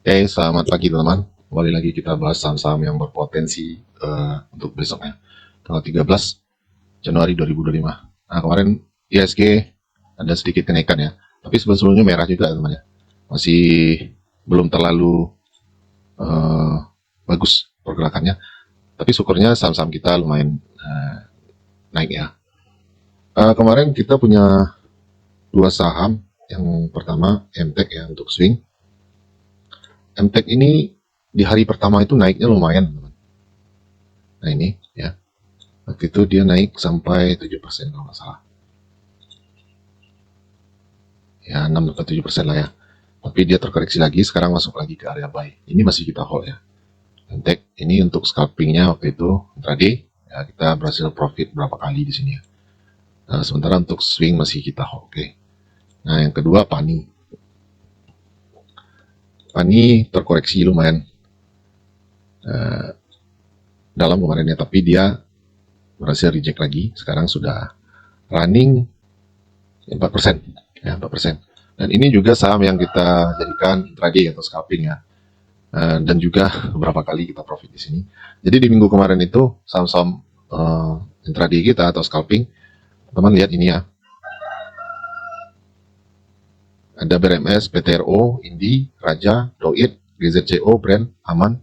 Oke, selamat pagi teman-teman. Kembali lagi kita bahas saham-saham yang berpotensi untuk besoknya, tanggal 13 Januari 2025. Nah, kemarin ISG ada sedikit kenaikan ya, tapi sebelumnya merah juga teman-teman ya. Masih belum terlalu bagus pergerakannya, tapi syukurnya saham-saham kita lumayan naik ya. Kemarin kita punya dua saham. Yang pertama MTech ya untuk swing. MTech ini di hari pertama itu naiknya lumayan teman. Nah ini ya, waktu itu dia naik sampai 7% kalau nggak salah. Ya 6-7% lah ya. Tapi dia terkoreksi lagi, sekarang masuk lagi ke area buy. Ini masih kita hold ya. MTech ini untuk scalpingnya waktu itu intraday, ya kita berhasil profit berapa kali di sini ya. Nah, sementara untuk swing masih kita hold. Oke. Nah yang kedua Pani. Pani terkoreksi lumayan dalam kemarinnya, tapi dia berhasil reject lagi. Sekarang sudah running 4%, ya 4%. Dan ini juga saham yang kita jadikan intraday atau scalping ya. Dan juga beberapa kali kita profit di sini. Jadi di minggu kemarin itu saham-saham intraday kita atau scalping, teman lihat ini ya. Ada BRMS, PTRO, Indi, Raja, Doit, GZCO, Brand, Aman,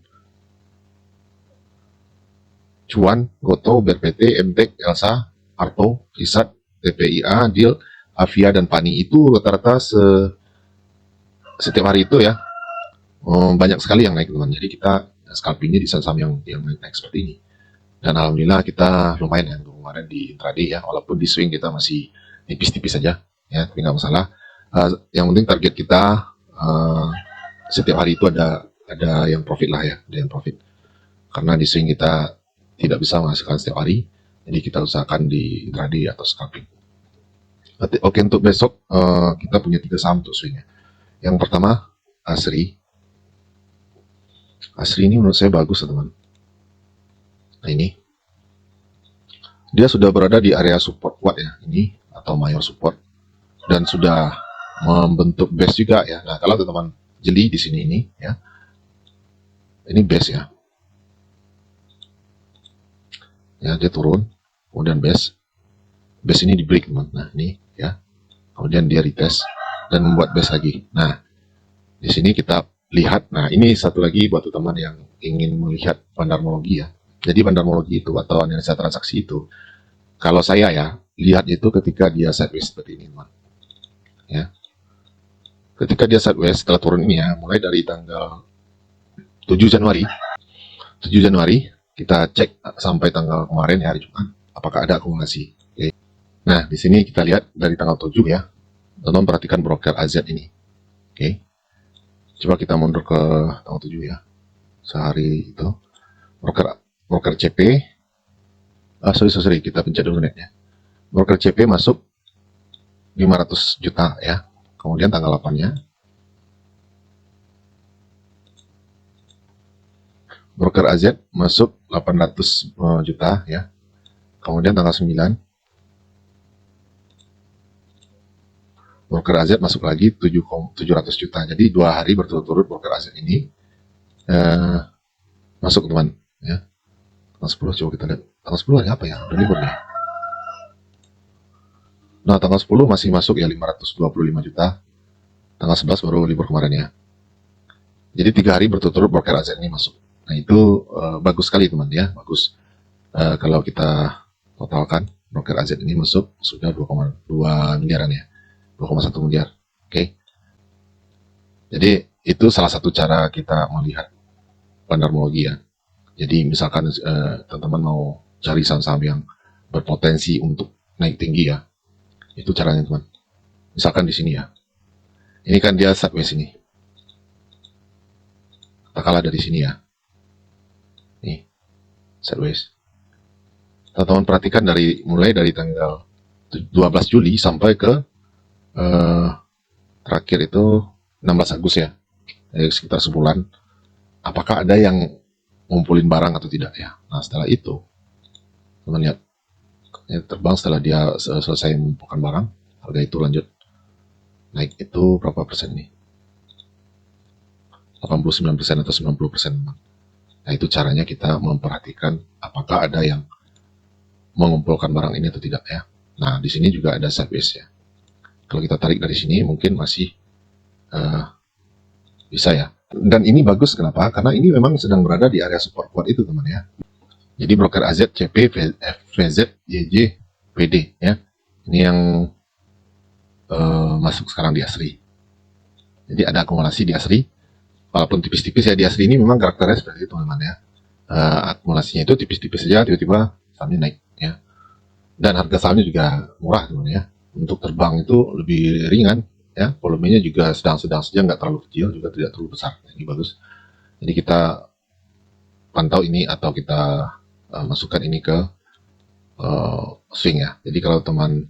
Cuan, Goto, BRPT, MTech, Elsa, Arto, Fisat, TPIA, Deal, Avia, dan Pani. Itu rata-rata setiap hari itu ya, banyak sekali yang naik teman. Jadi kita scalpingnya di saham-saham yang naik seperti ini. Dan alhamdulillah kita lumayan ya kemarin di intraday ya, walaupun di swing kita masih tipis-tipis saja ya, tapi nggak masalah. Yang penting target kita setiap hari itu ada yang profit lah ya, ada yang profit. Karena di swing kita tidak bisa menghasilkan setiap hari, jadi kita usahakan di intraday atau scalping. Oke, untuk besok kita punya 3 saham untuk swingnya. Yang pertama Asri. Asri ini menurut saya bagus teman. Nah ini dia sudah berada di area support kuat ya, ini atau major support, dan sudah membentuk base juga ya. Nah kalau teman-teman jeli di sini ini ya, ini base ya. Ya dia turun, kemudian base ini di break teman. Nah ini ya, kemudian dia retest dan membuat base lagi. Nah di sini kita lihat. Nah ini satu lagi buat teman yang ingin melihat fundamentologi ya. Jadi fundamentologi itu atau analisa transaksi itu, kalau saya ya lihat itu ketika dia sideways seperti ini teman. Ya, ketika dia sideways setelah turun ini ya, mulai dari tanggal 7 Januari kita cek sampai tanggal kemarin ya, hari Jumat, apakah ada akumulasi. Oke. Nah di sini kita lihat dari tanggal 7 ya, teman perhatikan broker AZ ini. Oke, coba kita mundur ke tanggal 7 ya, sehari itu broker CP. Sorry, kita pencet dulu netnya. Broker CP masuk 500 juta ya. Kemudian tanggal 8-nya broker AZ masuk 800 juta ya. Kemudian tanggal 9 broker AZ masuk lagi 700 juta. Jadi 2 hari berturut-turut broker AZ ini masuk teman ya. Tanggal 10 coba kita lihat. Tanggal 10 ada apa ya? Udah libur nih. Nah tanggal 10 masih masuk ya 525 juta. Tanggal 11 baru libur kemarin ya. Jadi 3 hari berturut-turut broker AZ ini masuk. Nah itu bagus sekali teman ya, bagus. Kalau kita totalkan broker AZ ini masuk sudah 2,2 miliaran ya, 2,1 miliar. Oke. Jadi itu salah satu cara kita melihat fundamentologi ya. Jadi misalkan teman-teman mau cari saham-saham yang berpotensi untuk naik tinggi ya, itu caranya teman. Misalkan di sini ya, ini kan dia sideways ini. Katakanlah dari sini ya, nih sideways. Teman-teman perhatikan mulai dari tanggal 12 Juli sampai ke terakhir itu 16 Agustus ya, sekitar sebulan. Apakah ada yang ngumpulin barang atau tidak ya? Nah setelah itu teman lihat terbang, setelah dia selesai mengumpulkan barang, harga itu lanjut naik. Itu berapa persen nih? 89% atau 90%. Nah, itu caranya kita memperhatikan apakah ada yang mengumpulkan barang ini atau tidak ya. Nah, di sini juga ada sideways ya. Kalau kita tarik dari sini mungkin masih bisa ya. Dan ini bagus kenapa? Karena ini memang sedang berada di area support kuat itu teman ya. Jadi broker AZ, CP, FVZ, YJ, PD ya. Ini yang masuk sekarang di ASRI. Jadi ada akumulasi di ASRI. Walaupun tipis-tipis ya, di ASRI ini memang karakternya seperti itu teman ya. Akumulasinya itu tipis-tipis saja, tiba-tiba sahamnya naik ya. Dan harga sahamnya juga murah teman ya. Untuk terbang itu lebih ringan ya, volumenya juga sedang-sedang saja, nggak terlalu kecil juga tidak terlalu besar. Ini bagus. Jadi kita pantau ini atau kita masukkan ini ke swing ya. Jadi kalau teman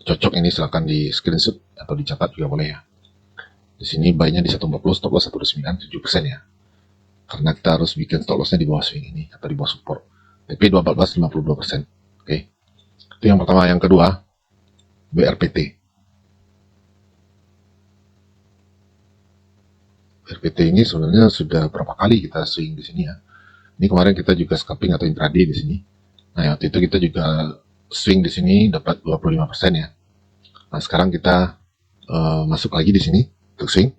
cocok ini silahkan di screenshot atau dicatat juga boleh ya. Di sini buy-nya di 140, stop loss 129, 7% ya. Karena kita harus bikin stop loss-nya di bawah swing ini atau di bawah support. TP 214, 52%. Oke. Itu yang pertama. Yang kedua, BRPT. BRPT ini sebenarnya sudah berapa kali kita swing di sini ya. Ini kemarin kita juga scalping atau intraday di sini. Nah, waktu itu kita juga swing di sini dapat 25% ya. Nah, sekarang kita masuk lagi di sini untuk swing.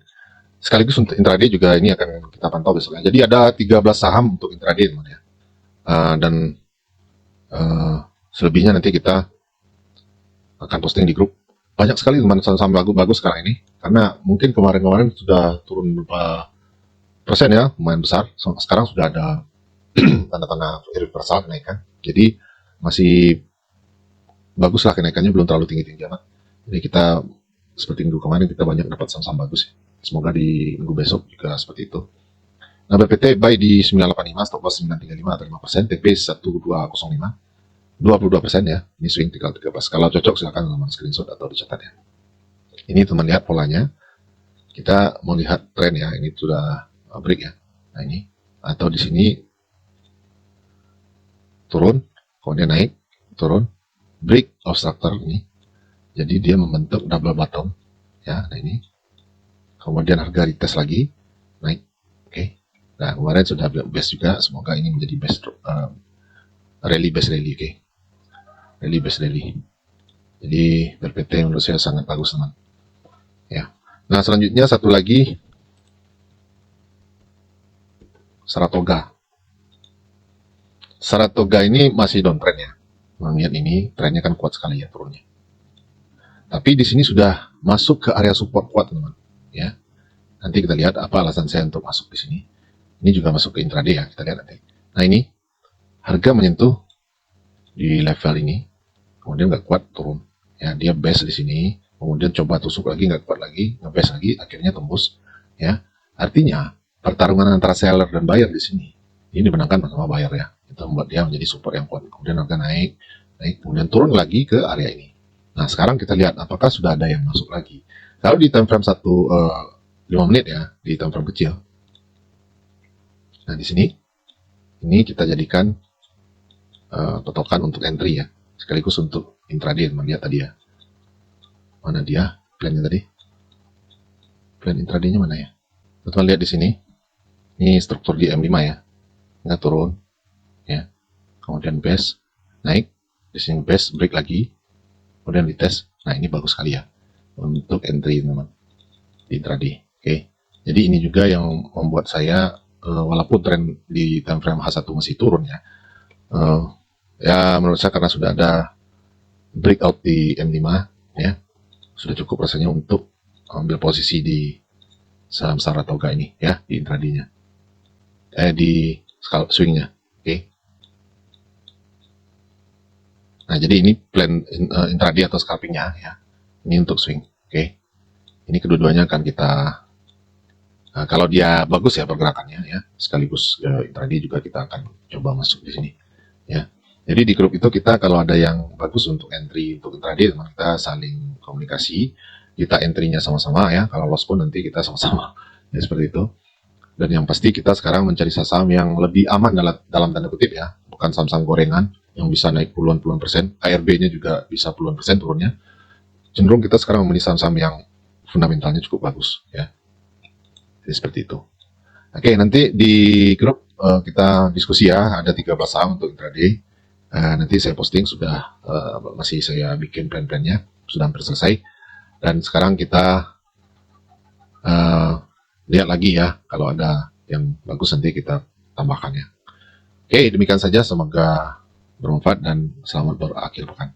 Sekaligus untuk intraday juga ini akan kita pantau besoknya. Jadi ada 13 saham untuk intraday teman ya. Dan selebihnya nanti kita akan posting di grup. Banyak sekali teman saham bagus sekarang ini. Karena mungkin kemarin-kemarin sudah turun beberapa persen ya, lumayan besar. Sekarang sudah ada tanda-tanda reversal kenaikan. Jadi masih bagus lah kenaikannya, belum terlalu tinggi-tinggi amat. Jadi kita seperti minggu kemarin kita banyak dapat saham bagus ya. Semoga di minggu besok juga seperti itu. Nah, BPT buy di 985, stop loss 935 atau 5%, TP 1205, 22% ya. Ini swing 13. Kalau cocok silakan teman screenshot atau dicatat ya. Ini teman lihat polanya. Kita mau lihat tren ya. Ini sudah break ya. Nah, ini atau di sini turun, kemudian naik, turun, break obstructor ini. Jadi dia membentuk double bottom ya. Nah, ini. Kemudian harga retest lagi, naik. Oke. Nah, kemarin sudah best juga. Semoga ini menjadi best rally, best rally. Oke. Rally, best rally. Jadi BRPT menurut saya sangat bagus teman. Ya. Nah, selanjutnya satu lagi Saratoga. Saratoga ini masih downtrend ya. Melihat ini trennya kan kuat sekali ya turunnya. Tapi di sini sudah masuk ke area support kuat teman. Ya. Nanti kita lihat apa alasan saya untuk masuk di sini. Ini juga masuk ke intraday ya, kita lihat nanti. Nah, ini harga menyentuh di level ini, kemudian nggak kuat turun. Ya, dia base di sini, kemudian coba tusuk lagi nggak kuat lagi, nge-base lagi, akhirnya tembus. Ya, artinya pertarungan antara seller dan buyer di sini ini dimenangkan bersama buyer ya. Itu membuat dia menjadi support yang kuat. Kemudian harga naik, kemudian turun lagi ke area ini. Nah, sekarang kita lihat apakah sudah ada yang masuk lagi. Kalau di time frame 5 menit ya, di time frame kecil. Nah, di sini ini kita jadikan patokan untuk entry ya, sekaligus untuk intraday. Teman lihat tadi ya, mana dia plannya tadi, plan intradaynya mana ya. Teman lihat di sini, ini struktur di M5 ya, nggak turun ya, kemudian base naik, di sini base break lagi, kemudian dites. Nah, ini bagus sekali ya untuk entry teman di intraday. Oke. Jadi ini juga yang membuat saya walaupun tren di time frame H1 masih turun ya, ya menurut saya karena sudah ada breakout di M5 ya, sudah cukup rasanya untuk ambil posisi di saham Saratoga ini ya, di intradaynya, di swingnya. Oke. Nah, jadi ini plan intraday atau scalpingnya ya, ini untuk swing. Oke. Ini kedua-duanya akan kita kalau dia bagus ya pergerakannya ya, sekaligus intraday juga kita akan coba masuk di sini ya. Jadi di grup itu kita kalau ada yang bagus untuk entry untuk intraday, teman kita saling komunikasi, kita entry-nya sama-sama ya. Kalau loss pun nanti kita sama-sama ya, seperti itu. Dan yang pasti kita sekarang mencari saham yang lebih aman dalam tanda kutip ya, bukan saham-saham gorengan yang bisa naik puluhan persen, ARB-nya juga bisa puluhan persen turunnya. Cenderung kita sekarang memilih saham-saham yang fundamentalnya cukup bagus ya. Jadi seperti itu. Oke, nanti di grup kita diskusi ya. Ada 13 saham untuk intraday. Nanti saya posting sudah masih saya bikin plan-plannya sudah hampir selesai. Dan sekarang kita lihat lagi ya, kalau ada yang bagus nanti kita tambahkan ya. Oke, demikian saja. Semoga bermanfaat dan selamat berakhir pekan.